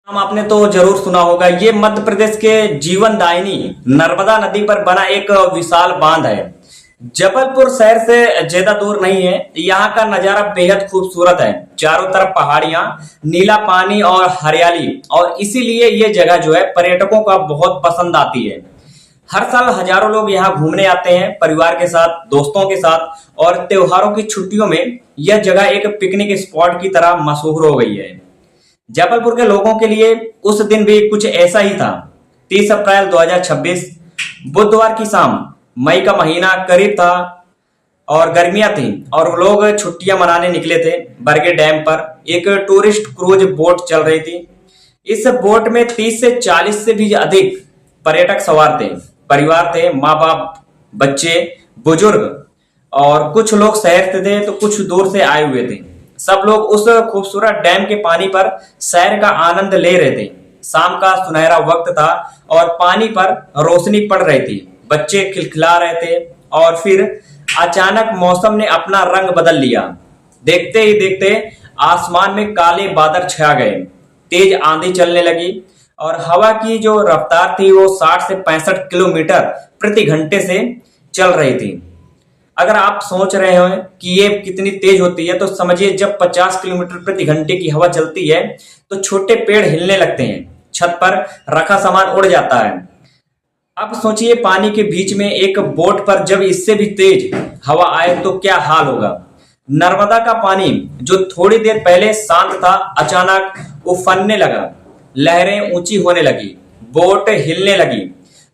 नाम आपने तो जरूर सुना होगा। ये मध्य प्रदेश के जीवनदायिनी नर्मदा नदी पर बना एक विशाल बांध है। जबलपुर शहर से ज्यादा दूर नहीं है। यहाँ का नजारा बेहद खूबसूरत है। चारों तरफ पहाड़ियां, नीला पानी और हरियाली, और इसीलिए ये जगह जो है पर्यटकों का बहुत पसंद आती है। हर साल हजारों लोग यहाँ घूमने आते हैं, परिवार के साथ, दोस्तों के साथ, और त्योहारों की छुट्टियों में यह जगह एक पिकनिक स्पॉट की तरह मशहूर हो गई है। जबलपुर के लोगों के लिए उस दिन भी कुछ ऐसा ही था। 30 अप्रैल 2026 बुधवार की शाम, मई का महीना करीब था और गर्मियां थी और लोग छुट्टियां मनाने निकले थे। बरगे डैम पर एक टूरिस्ट क्रूज बोट चल रही थी। इस बोट में 30 से 40 से भी अधिक पर्यटक सवार थे। परिवार थे, माँ बाप, बच्चे, बुजुर्ग, और कुछ लोग शहर से थे तो कुछ दूर से आए हुए थे। सब लोग उस खूबसूरत डैम के पानी पर सैर का आनंद ले रहे थे। शाम का सुनहरा वक्त था और पानी पर रोशनी पड़ रही थी। बच्चे खिलखिला रहे थे और फिर अचानक मौसम ने अपना रंग बदल लिया। देखते ही देखते आसमान में काले बादल छा गए, तेज आंधी चलने लगी और हवा की जो रफ्तार थी वो 60 से 65 किलोमीटर प्रति घंटे से चल रही थी। अगर आप सोच रहे हो कि ये कितनी तेज होती है, तो समझिए जब 50 किलोमीटर प्रति घंटे की हवा चलती है तो छोटे पेड़ हिलने लगते हैं, छत पर रखा सामान उड़ जाता है। अब सोचिए पानी के बीच में एक बोट पर जब इससे भी तेज हवा आए तो क्या हाल होगा। नर्मदा का पानी जो थोड़ी देर पहले शांत था, अचानक उफनने लगा। लहरें ऊंची होने लगी, बोट हिलने लगी,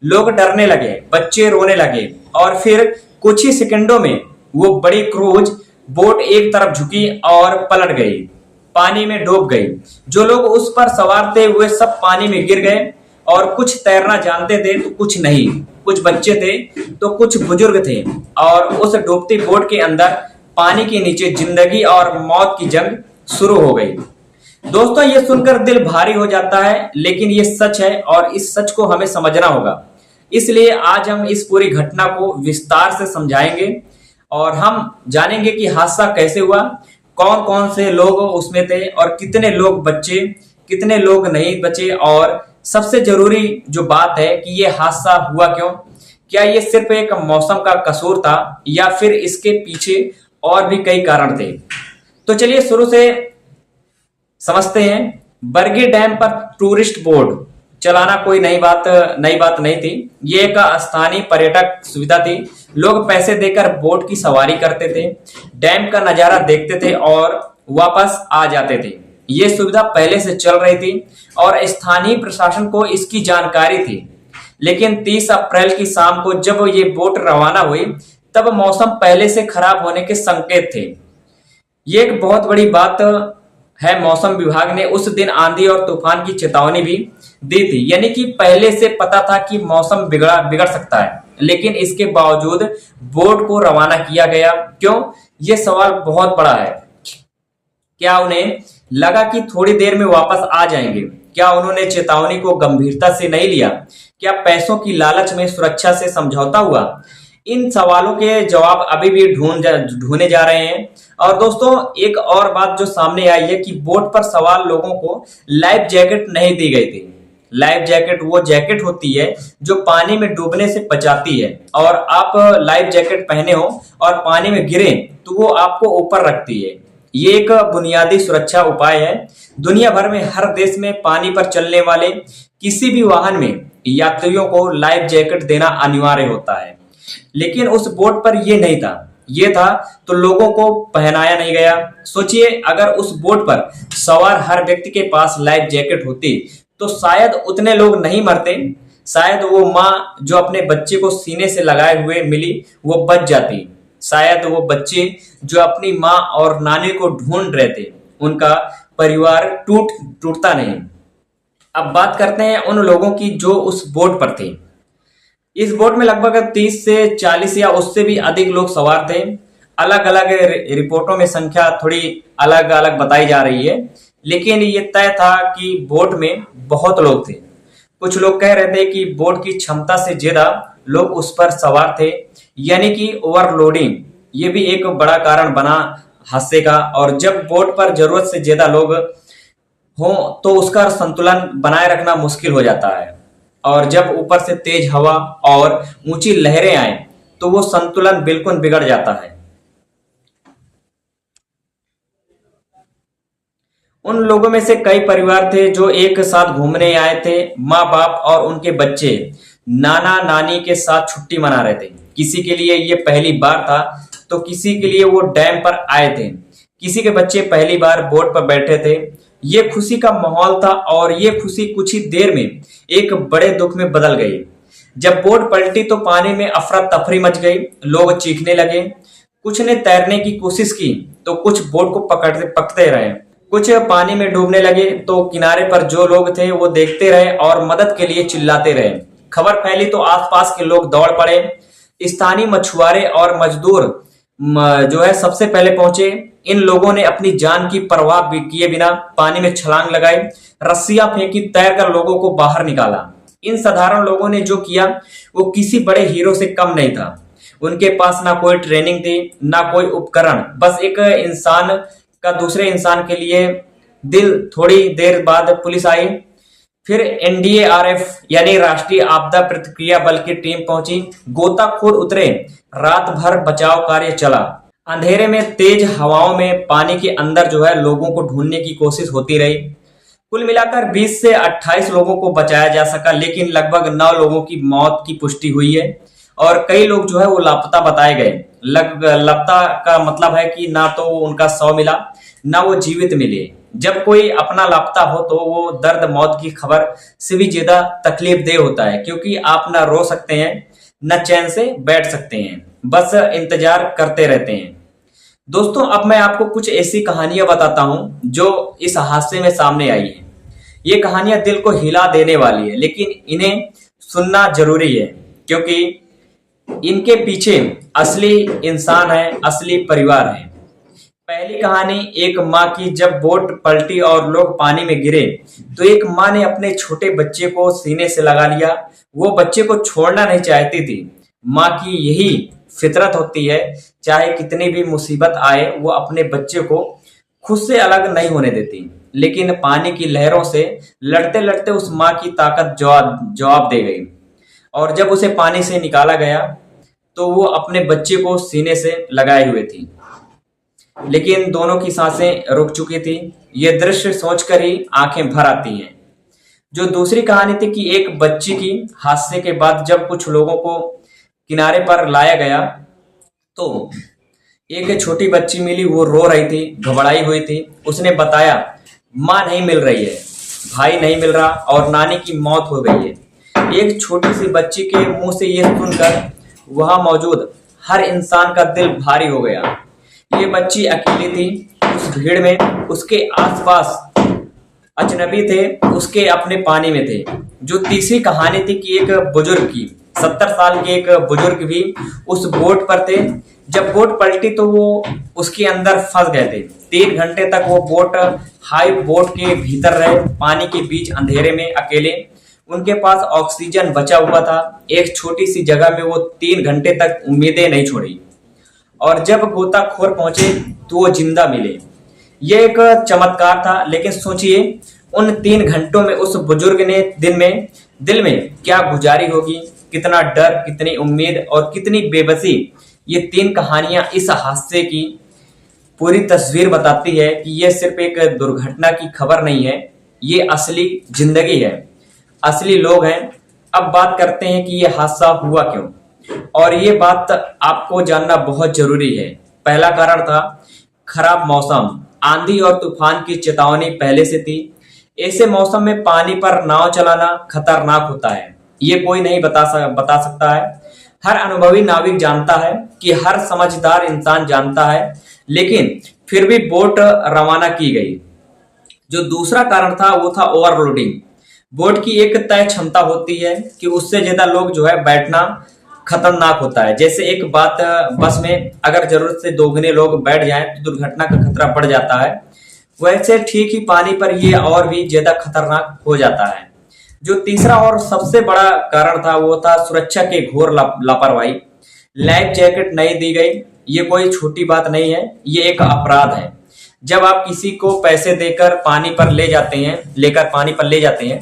लोग डरने लगे, बच्चे रोने लगे, और फिर कुछ ही सेकंडों में वो बड़ी क्रूज बोट एक तरफ झुकी और पलट गई, पानी में डूब गई। जो लोग उस पर सवार थे वे सब पानी में गिर गए, और कुछ तैरना जानते थे तो कुछ नहीं। कुछ बच्चे थे तो कुछ बुजुर्ग थे, और उस डूबती बोट के अंदर पानी के नीचे जिंदगी और मौत की जंग शुरू हो गई। दोस्तों, ये सुनकर दिल भारी हो जाता है, लेकिन ये सच है और इस सच को हमें समझना होगा। इसलिए आज हम इस पूरी घटना को विस्तार से समझाएंगे और हम जानेंगे कि हादसा कैसे हुआ, कौन कौन से लोग उसमें थे और कितने लोग बचे, कितने लोग नहीं बचे, और सबसे जरूरी जो बात है कि ये हादसा हुआ क्यों। क्या ये सिर्फ एक मौसम का कसूर था या फिर इसके पीछे और भी कई कारण थे। तो चलिए शुरू से समझते हैं। बरगी डैम पर टूरिस्ट बोट चलाना कोई नई बात नहीं थी। ये एक स्थानीय पर्यटक सुविधा थी। लोग पैसे देकर बोट की सवारी करते थे, डैम का नजारा देखते थे और वापस आ जाते थे। ये सुविधा पहले से चल रही थी और स्थानीय प्रशासन को इसकी जानकारी थी। लेकिन 30 अप्रैल की शाम को जब ये बोट रवाना हुई तब मौसम पहले से खराब होने के संकेत थे। ये एक बहुत बड़ी बात है। मौसम विभाग ने उस दिन आंधी और तूफान की चेतावनी भी दी थी, यानी कि पहले से पता था कि मौसम बिगड़ सकता है। लेकिन इसके बावजूद बोट को रवाना किया गया क्यों? ये सवाल बहुत बड़ा है। क्या उन्हें लगा कि थोड़ी देर में वापस आ जाएंगे? क्या उन्होंने चेतावनी को गंभीरता से नहीं लिया? क्या पैसों की लालच में सुरक्षा से समझौता हुआ? इन सवालों के जवाब अभी भी ढूंढे जा रहे हैं। और दोस्तों, एक और बात जो सामने आई है कि बोट पर सवार लोगों को लाइफ जैकेट नहीं दी गई थी। लाइफ जैकेट वो जैकेट होती है जो पानी में डूबने से बचाती है, और आप लाइफ जैकेट पहने हो और पानी में गिरे तो वो आपको ऊपर रखती है। ये एक बुनियादी सुरक्षा उपाय है। दुनिया भर में हर देश में पानी पर चलने वाले किसी भी वाहन में यात्रियों को लाइफ जैकेट देना अनिवार्य होता है। लेकिन उस बोट पर यह नहीं था। ये था तो लोगों को पहनाया नहीं गया। सोचिए, अगर उस बोट पर सवार हर व्यक्ति के पास लाइफ जैकेट होती तो शायद उतने लोग नहीं मरते। शायद वो माँ जो अपने बच्चे को सीने से लगाए हुए मिली वो बच जाती। शायद वो बच्चे जो अपनी माँ और नानी को ढूंढ रहे थे, उनका परिवार टूटता नहीं। अब बात करते हैं उन लोगों की जो उस बोट पर थे। इस बोट में लगभग 30 से 40 या उससे भी अधिक लोग सवार थे। अलग अलग रिपोर्टों में संख्या थोड़ी अलग अलग बताई जा रही है, लेकिन ये तय था कि बोट में बहुत लोग थे। कुछ लोग कह रहे थे कि बोट की क्षमता से ज्यादा लोग उस पर सवार थे, यानी कि ओवरलोडिंग। ये भी एक बड़ा कारण बना हादसे का। और जब बोट पर जरूरत से ज्यादा लोग हो तो उसका संतुलन बनाए रखना मुश्किल हो जाता है। और जब ऊपर से तेज हवा और ऊंची लहरें आए तो वो संतुलन बिल्कुल बिगड़ जाता है। उन लोगों में से कई परिवार थे जो एक साथ घूमने आए थे। माँ बाप और उनके बच्चे नाना नानी के साथ छुट्टी मना रहे थे। किसी के लिए ये पहली बार था तो किसी के लिए वो डैम पर आए थे। किसी के बच्चे पहली बार बोट पर बैठे थे। ये खुशी का माहौल था और ये खुशी कुछ ही देर में एक बड़े दुख में बदल गई। जब बोट पलटी तो पानी में अफरा तफरी मच गई। लोग चीखने लगे। कुछ ने तैरने की कोशिश की तो कुछ बोट को पकड़ते पकड़ते रहे। कुछ पानी में डूबने लगे तो किनारे पर जो लोग थे वो देखते रहे और मदद के लिए चिल्लाते रहे। खबर फैली तो आसपास के लोग दौड़ पड़े। स्थानीय मछुआरे और मजदूर जो है सबसे पहले पहुंचे। इन लोगों ने अपनी जान की परवाह भी किए बिना पानी में छलांग लगाई, रस्सियां फेंकी, तैरकर लोगों को बाहर निकाला। इन साधारण लोगों ने जो किया वो किसी बड़े हीरो से कम नहीं था। उनके पास ना कोई ट्रेनिंग थी, ना कोई उपकरण, बस एक इंसान का दूसरे इंसान के लिए दिल। थोड़ी देर बाद पुलिस आई, फिर एनडीआरएफ यानी राष्ट्रीय आपदा प्रतिक्रिया बल की टीम पहुंची। गोताखोर उतरे। रात भर बचाव कार्य चला। अंधेरे में, तेज हवाओं में पानी के अंदर जो है लोगों को ढूंढने की कोशिश होती रही। कुल मिलाकर 20 से 28 लोगों को बचाया जा सका, लेकिन लगभग 9 लोगों की मौत की पुष्टि हुई है और कई लोग जो है वो लापता बताए गए। लापता का मतलब है कि ना तो उनका शव मिला ना वो जीवित मिले। जब कोई अपना लापता हो तो वो दर्द मौत की खबर से भी ज्यादा तकलीफ दे होता है, क्योंकि आप ना रो सकते हैं न चैन से बैठ सकते हैं, बस इंतजार करते रहते हैं। दोस्तों, अब मैं आपको कुछ ऐसी कहानियां बताता हूं जो इस हादसे में सामने आई है। ये कहानियां दिल को हिला देने वाली है, लेकिन इन्हें सुनना जरूरी है क्योंकि इनके पीछे असली इंसान है, असली परिवार है। पहली कहानी एक माँ की। जब बोट पलटी और लोग पानी में गिरे तो एक माँ ने अपने छोटे बच्चे को सीने से लगा लिया। वो बच्चे को छोड़ना नहीं चाहती थी। माँ की यही फितरत होती है, चाहे कितनी भी मुसीबत आए वो अपने बच्चे को खुद से अलग नहीं होने देती। लेकिन पानी की लहरों से लड़ते लड़ते उस माँ की ताकत जवाब दे गई और जब उसे पानी से निकाला गया तो वो अपने बच्चे को सीने से लगाए हुए थी, लेकिन दोनों की सांसें रुक चुकी थी। ये दृश्य सोचकर ही आंखें भर आती हैं। जो दूसरी कहानी थी कि एक बच्ची की। हादसे के बाद जब कुछ लोगों को किनारे पर लाया गया तो एक छोटी बच्ची मिली। वो रो रही थी, घबराई हुई थी। उसने बताया, माँ नहीं मिल रही है, भाई नहीं मिल रहा और नानी की मौत हो गई है। एक छोटी सी बच्ची के मुंह से ये सुनकर वहां मौजूद हर इंसान का दिल भारी हो गया। ये बच्ची अकेली थी उस भीड़ में। उसके आसपास अजनबी थे, उसके अपने पानी में थे। जो तीसरी कहानी थी कि एक बुजुर्ग की। 70 साल के एक बुजुर्ग भी उस बोट पर थे। जब बोट पलटी तो वो उसके अंदर फंस गए थे। 3 घंटे तक वो बोट के भीतर रहे, पानी के बीच अंधेरे में अकेले। उनके पास ऑक्सीजन बचा हुआ था। एक छोटी सी जगह में वो 3 घंटे तक उम्मीदें नहीं छोड़ी और जब गोताखोर पहुंचे तो वो जिंदा मिले। यह एक चमत्कार था, लेकिन सोचिए उन 3 घंटों में उस बुजुर्ग ने दिल में क्या गुजारी होगी, कितना डर, कितनी उम्मीद और कितनी बेबसी। ये 3 कहानियां इस हादसे की पूरी तस्वीर बताती है कि यह सिर्फ एक दुर्घटना की खबर नहीं है, ये असली जिंदगी है, असली लोग हैं। अब बात करते हैं कि यह हादसा हुआ क्यों, और ये बात आपको जानना बहुत जरूरी है। पहला कारण था खराब मौसम। आंधी और तूफान की चेतावनी पहले से थी। ऐसे मौसम में पानी पर नाव चलाना खतरनाक होता है, ये कोई नहीं बता सकता है। हर अनुभवी नाविक जानता है कि हर समझदार इंसान जानता है, लेकिन फिर भी बोट रवाना की गई। जो दूसरा कारण था वो था ओवरलोडिंग। बोट की एक तय क्षमता होती है कि उससे ज्यादा लोग जो है बैठना खतरनाक होता है। जैसे एक बात, बस में अगर जरूरत से 2 गुने लोग बैठ जाएं तो दुर्घटना का खतरा बढ़ जाता है, वैसे ठीक ही पानी पर ये और भी ज्यादा खतरनाक हो जाता है। जो तीसरा और सबसे बड़ा कारण था वो था सुरक्षा के घोर लापरवाही। लाइफ जैकेट नहीं दी गई, ये कोई छोटी बात नहीं है, ये एक अपराध है। जब आप किसी को पैसे देकर पानी पर ले जाते हैं, लेकर पानी पर ले जाते हैं,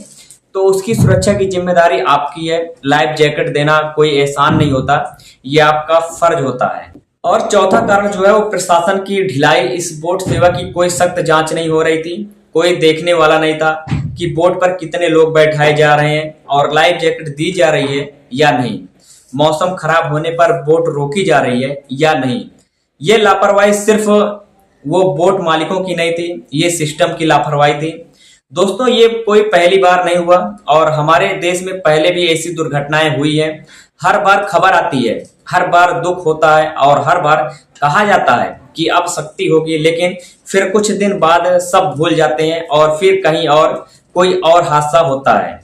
तो उसकी सुरक्षा की जिम्मेदारी आपकी है। लाइफ जैकेट देना कोई एहसान नहीं होता, ये आपका फर्ज होता है। और चौथा कारण जो है वो प्रशासन की ढिलाई। इस बोट सेवा की कोई सख्त जांच नहीं हो रही थी, कोई देखने वाला नहीं था कि बोट पर कितने लोग बैठाए जा रहे हैं और लाइफ जैकेट दी जा रही है या नहीं। मौसम खराब होने पर बोट रोकी जा रही है या नहीं। ये लापरवाही सिर्फ वो बोट मालिकों की नहीं थी, ये सिस्टम की लापरवाही थी। दोस्तों, ये कोई पहली बार नहीं हुआ और हमारे देश में पहले भी ऐसी दुर्घटनाएं हुई हैं। हर बार खबर आती है, हर बार दुख होता है और हर बार कहा जाता है कि अब सख्ती होगी, लेकिन फिर कुछ दिन बाद सब भूल जाते हैं और फिर कहीं और कोई और हादसा होता है।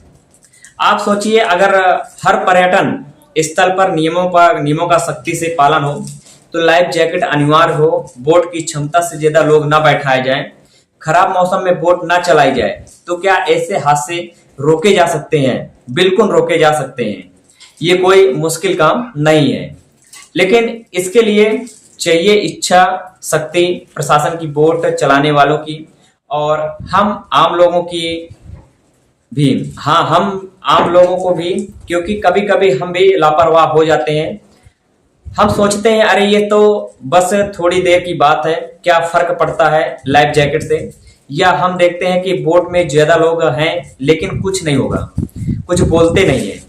आप सोचिए, अगर हर पर्यटन स्थल पर नियमों का सख्ती से पालन हो, तो लाइफ जैकेट अनिवार्य हो, बोट की क्षमता से ज्यादा लोग न बैठाए जाएं, खराब मौसम में बोट ना चलाई जाए, तो क्या ऐसे हादसे रोके जा सकते हैं? बिल्कुल रोके जा सकते हैं। ये कोई मुश्किल काम नहीं है, लेकिन इसके लिए चाहिए इच्छा शक्ति प्रशासन की, बोट चलाने वालों की और हम आम लोगों की भी। हाँ, हम आम लोगों को भी, क्योंकि कभी कभी हम भी लापरवाह हो जाते हैं। हम सोचते हैं अरे ये तो बस थोड़ी देर की बात है, क्या फर्क पड़ता है लाइफ जैकेट से। या हम देखते हैं कि बोट में ज्यादा लोग हैं लेकिन कुछ नहीं होगा, कुछ बोलते नहीं है।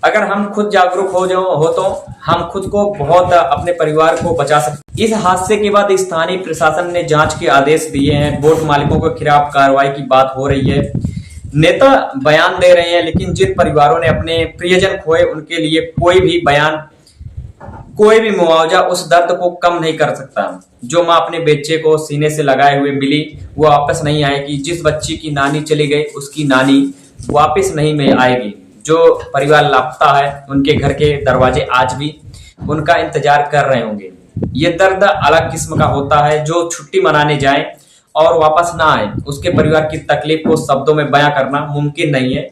अगर हम खुद जागरूक हो तो हम खुद को बहुत, अपने परिवार को बचा सकते। इस हादसे के बाद स्थानीय प्रशासन ने जांच के आदेश दिए हैं, बोट मालिकों के खिलाफ कार्रवाई की बात हो रही है। नेता बयान दे रहे हैं, लेकिन जिन परिवारों ने अपने प्रियजन खोए उनके लिए कोई भी बयान, कोई भी मुआवजा उस दर्द को कम नहीं कर सकता। जो माँ अपने बच्चे को सीने से लगाए हुए मिली, वो वापस नहीं आएगी। जिस बच्ची की नानी चली गई, उसकी नानी वापस नहीं में आएगी। जो परिवार लापता है, उनके घर के दरवाजे आज भी उनका इंतजार कर रहे होंगे। ये दर्द अलग किस्म का होता है। जो छुट्टी मनाने जाए और वापस ना आए, उसके परिवार की तकलीफ को शब्दों में बयां करना मुमकिन नहीं है।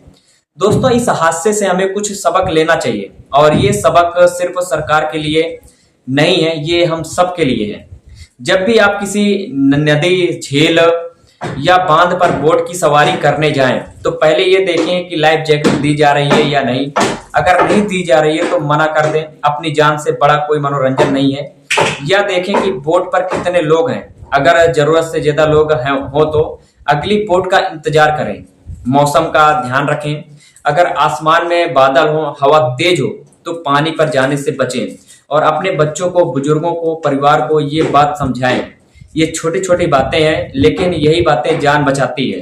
दोस्तों, इस हादसे से हमें कुछ सबक लेना चाहिए और ये सबक सिर्फ सरकार के लिए नहीं है, ये हम सब के लिए है। जब भी आप किसी नदी, झील या बांध पर बोट की सवारी करने जाएं, तो पहले ये देखें कि लाइफ जैकेट दी जा रही है या नहीं। अगर नहीं दी जा रही है तो मना कर दें, अपनी जान से बड़ा कोई मनोरंजन नहीं है। या देखें कि बोट पर कितने लोग हैं, अगर जरूरत से ज्यादा लोग हो तो अगली बोट का इंतजार करें। मौसम का ध्यान रखें, अगर आसमान में बादल हो, हवा तेज हो, तो पानी पर जाने से बचें और अपने बच्चों को, बुजुर्गों को, परिवार को ये बात समझाएं। ये छोटी छोटी बातें हैं, लेकिन यही बातें जान बचाती है।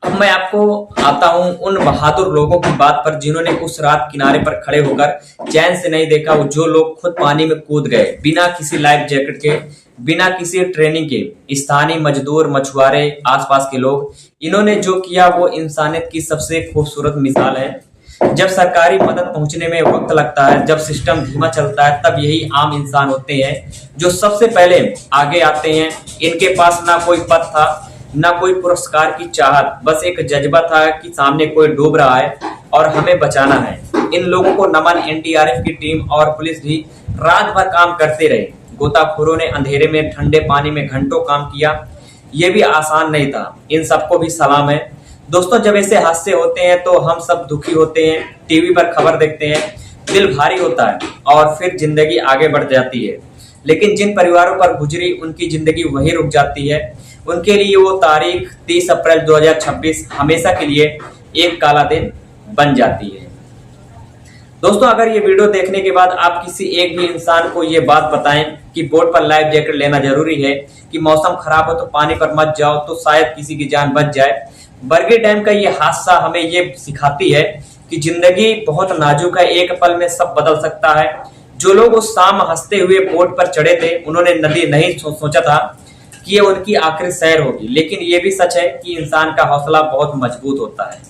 अब मैं आपको आता हूं उन बहादुर लोगों की बात पर जिन्होंने उस रात किनारे पर खड़े होकर चैन से नहीं देखा। वो जो लोग खुद पानी में कूद गए बिना किसी लाइफ जैकेट के, बिना किसी ट्रेनिंग के। स्थानीय मजदूर, मछुआरे, आसपास के लोग, इन्होंने जो किया वो इंसानियत की सबसे खूबसूरत मिसाल है। जब सरकारी मदद पहुंचने में वक्त लगता है, जब सिस्टम धीमा चलता है, तब यही आम इंसान होते हैं जो सबसे पहले आगे आते हैं। इनके पास ना कोई पद था, ना कोई पुरस्कार की चाहत, बस एक जज्बा था कि सामने कोई डूब रहा है और हमें बचाना है। इन लोगों को नमन। एनडीआरएफ की टीम और पुलिस भी रात भर काम करते रहे। गोताखोरों ने अंधेरे में, ठंडे पानी में घंटों काम किया। ये भी आसान नहीं था। इन सबको भी सलाम है। दोस्तों, जब ऐसे हादसे होते हैं तो हम सब दुखी होते हैं, टीवी पर खबर देखते हैं, दिल भारी होता है और फिर जिंदगी आगे बढ़ जाती है। लेकिन जिन परिवारों पर गुजरी, उनकी जिंदगी वहीं रुक जाती है। उनके लिए वो तारीख 30 अप्रैल 2026 हमेशा के लिए एक काला दिन बन जाती है। दोस्तों, अगर ये वीडियो देखने के बाद आप किसी एक भी इंसान को ये बात बताएं कि बोट पर लाइफ जैकेट लेना जरूरी है, कि मौसम खराब हो तो पानी पर मत जाओ, तो शायद किसी की जान बच जाए। बरगी डैम का ये हादसा हमें ये सिखाती है कि जिंदगी बहुत नाजुक है, एक पल में सब बदल सकता है। जो लोग उस शाम हंसते हुए बोट पर चढ़े थे, उन्होंने नदी नहीं सोचा था कि ये उनकी आखिरी सैर होगी। लेकिन ये भी सच है कि इंसान का हौसला बहुत मजबूत होता है।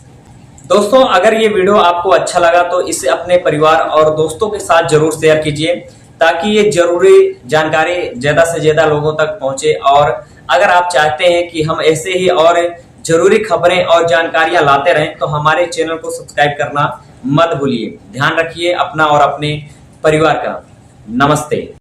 दोस्तों, अगर ये वीडियो आपको अच्छा लगा तो इसे अपने परिवार और दोस्तों के साथ जरूर शेयर कीजिए, ताकि ये जरूरी जानकारी ज्यादा से ज्यादा लोगों तक पहुंचे। और अगर आप चाहते हैं कि हम ऐसे ही और जरूरी खबरें और जानकारियां लाते रहें, तो हमारे चैनल को सब्सक्राइब करना मत भूलिए। ध्यान रखिए अपना और अपने परिवार का। नमस्ते।